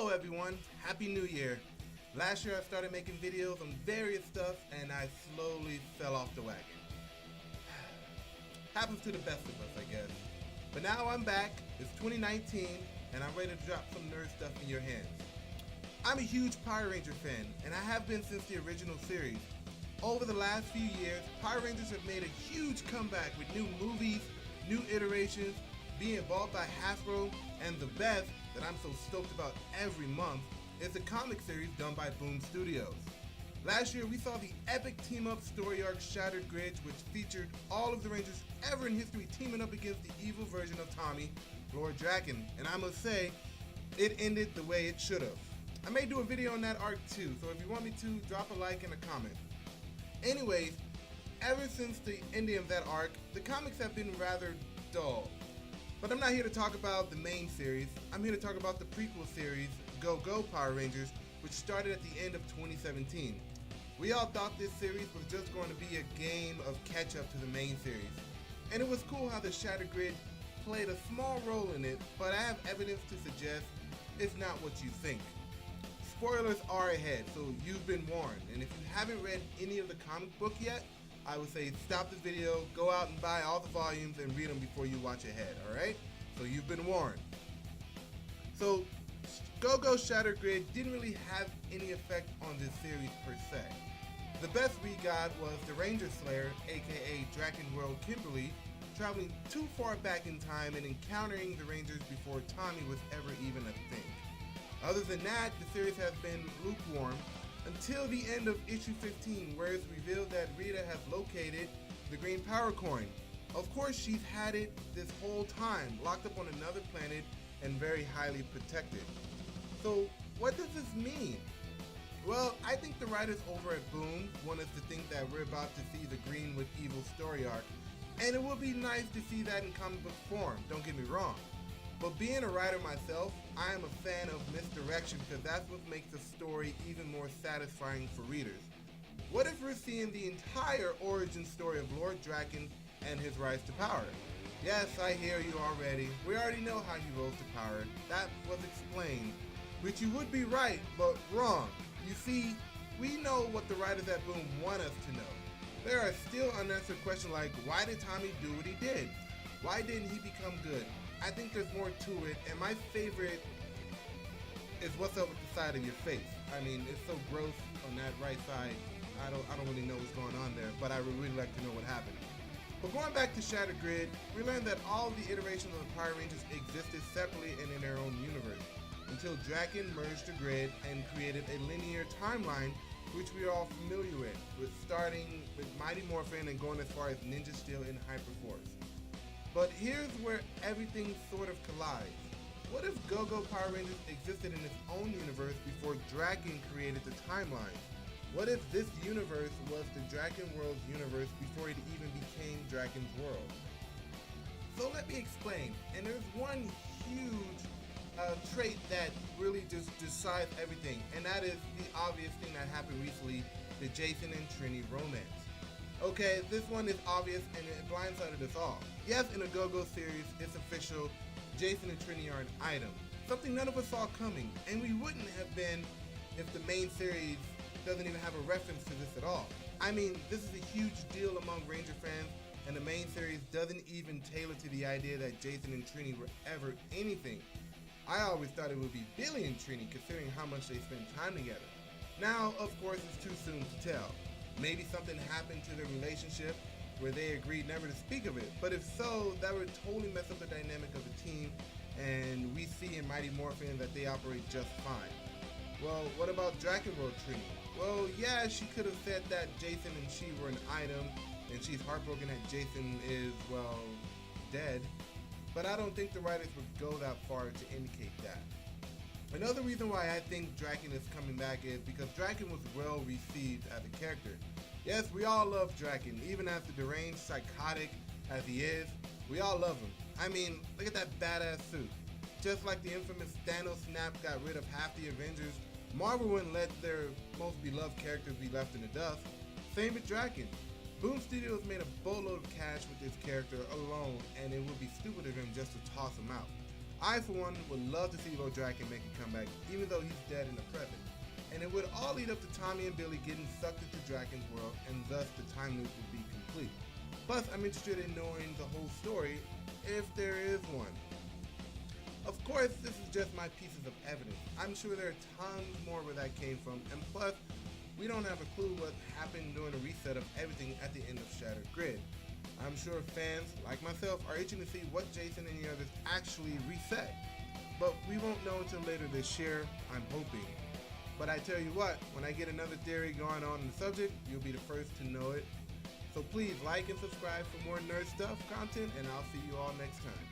Hello everyone, Happy New Year. Last year I started making videos on various stuff and I slowly fell off the wagon. Happens to the best of us, I guess. But now I'm back, it's 2019, and I'm ready to drop some nerd stuff in your hands. I'm a huge Power Ranger fan, and I have been since the original series. Over the last few years, Power Rangers have made a huge comeback with new movies, new iterations, being bought by Hasbro, and the best that I'm so stoked about every month is the comic series done by Boom Studios. Last year we saw the epic team-up story arc Shattered Grid, which featured all of the Rangers ever in history teaming up against the evil version of Tommy, Lord Drakkon, and I must say, it ended the way it should have. I may do a video on that arc too, so if you want me to, drop a like and a comment. Anyways, ever since the ending of that arc, the comics have been rather dull. But I'm not here to talk about the main series, I'm here to talk about the prequel series, Go Go Power Rangers, which started at the end of 2017. We all thought this series was just going to be a game of catch up to the main series. And it was cool how the Shattered Grid played a small role in it, but I have evidence to suggest it's not what you think. Spoilers are ahead, so you've been warned, and if you haven't read any of the comic book yet, I would say stop the video, go out and buy all the volumes and read them before you watch ahead, alright? So you've been warned. So, Go Go Shattered Grid didn't really have any effect on this series per se. The best we got was the Ranger Slayer, aka Drakkon World Kimberly, traveling too far back in time and encountering the Rangers before Tommy was ever even a thing. Other than that, the series has been lukewarm until the end of issue 15, where it's revealed that Rita has located the green power coin. Of course, she's had it this whole time, locked up on another planet and very highly protected. So what does this mean? Well, I think the writers over at Boom want us to think that we're about to see the Green with Evil story arc, and it would be nice to see that in comic book form, don't get me wrong. But being a writer myself, I am a fan of misdirection because that's what makes the story even more satisfying for readers. What if we're seeing the entire origin story of Lord Drakkon and his rise to power? Yes, I hear you already. We already know how he rose to power. That was explained. Which you would be right, but wrong. You see, we know what the writers at Boom want us to know. There are still unanswered questions like, why did Tommy do what he did? Why didn't he become good? I think there's more to it, and my favorite is what's up with the side of your face. I mean, it's so gross on that right side. I don't really know what's going on there, but I would really like to know what happened. But going back to Shattered Grid, we learned that all the iterations of the Power Rangers existed separately and in their own universe, until Drakkon merged the grid and created a linear timeline which we are all familiar with starting with Mighty Morphin and going as far as Ninja Steel and Hyperforce. But here's where everything sort of collides. What if Go-Go Power Rangers existed in its own universe before Drakkon created the timeline? What if this universe was the Drakkon World's universe before it even became Drakkon's World? So let me explain, and there's one huge trait that really just decides everything, and that is the obvious thing that happened recently, the Jason and Trini romance. Okay, this one is obvious and it blindsided us all. Yes, in the Go-Go series, it's official, Jason and Trini are an item. Something none of us saw coming, and we wouldn't have been if the main series doesn't even have a reference to this at all. I mean, this is a huge deal among Ranger fans, and the main series doesn't even tailor to the idea that Jason and Trini were ever anything. I always thought it would be Billy and Trini considering how much they spend time together. Now, of course, it's too soon to tell. Maybe something happened to their relationship where they agreed never to speak of it, but if so, that would totally mess up the dynamic of the team, and we see in Mighty Morphin that they operate just fine. Well, what about Drakkon World Trini? Well, yeah, she could have said that Jason and she were an item, and she's heartbroken that Jason is, well, dead. But I don't think the writers would go that far to indicate that. Another reason why I think Drakkon is coming back is because Drakkon was well received as a character. Yes, we all love Drakkon, even as the deranged psychotic as he is, we all love him. I mean, look at that badass suit. Just like the infamous Thanos snap got rid of half the Avengers, Marvel wouldn't let their most beloved characters be left in the dust. Same with Drakkon. Boom Studios made a boatload of cash with this character alone, and it would be stupid of them just to toss him out. I, for one, would love to see Lord Drakkon make a comeback, even though he's dead in the present. And it would all lead up to Tommy and Billy getting sucked into Drakkon's world, and thus the time loop would be complete. Plus, I'm interested in knowing the whole story, if there is one. Of course, this is just my pieces of evidence. I'm sure there are tons more where that came from, and plus, we don't have a clue what happened during the reset of everything at the end of Shattered Grid. I'm sure fans, like myself, are itching to see what Jason and the others actually reset. But we won't know until later this year, I'm hoping. But I tell you what, when I get another theory going on in the subject, you'll be the first to know it. So please like and subscribe for more nerd stuff content, and I'll see you all next time.